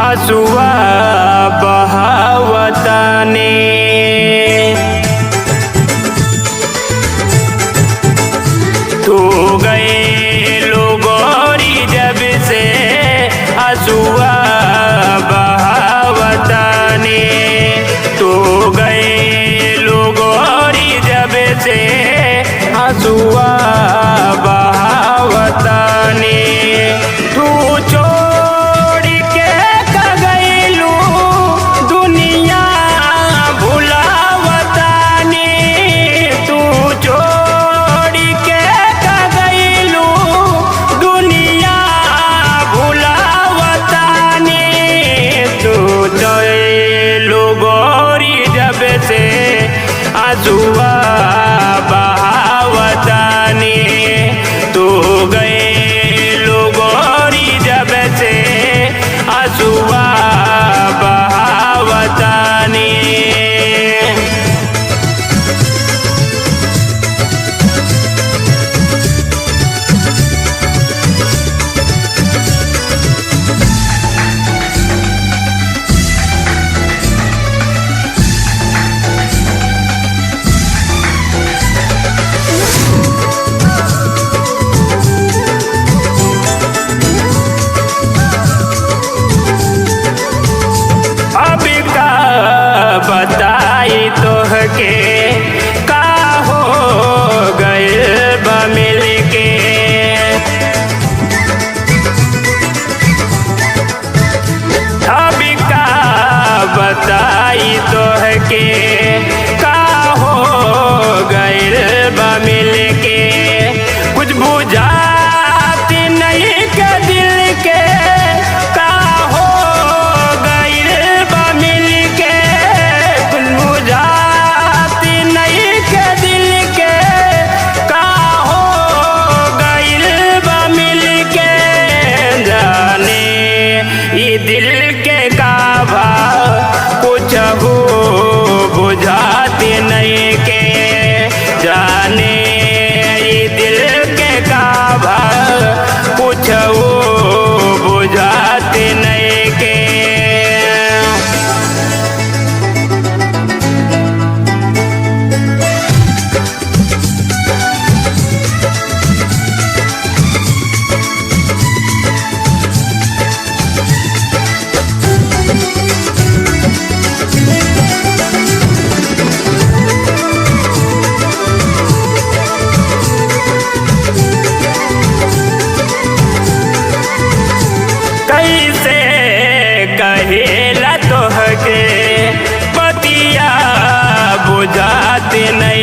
आंसुआ बहावतानी। तू गए लोगोरी जब से आंसुआ बहावतानी। तू गए लोगोरी जब से आंसुआ बहावतानी। तू छोड़ के गइलू दुनिया भुलावतानी। तू छोड़ के गइलू दुनिया भुलावतानी। तू चलू गोरी जब से आंसुआ बहावतानी। तू गए लोगोरी जब से आंसुआ बहावतानी। बताई तोहके का हो गइल बा मिल के। अभी का बताई तोहके का हो गइल बा मिल के। कुछ बुझात नहीं के दिल के का हो गइल बा मिल के। कुछ बुझात नहीं के दिल के का हो गइल बा मिल के। जाने ये दिल के का भाव कुछ हो बुझात नहीं के। जाने ये दिल के का भाव कुछ हो बुझात नहीं के। कैसे कहेला तोहके पतिया बुझात नहीं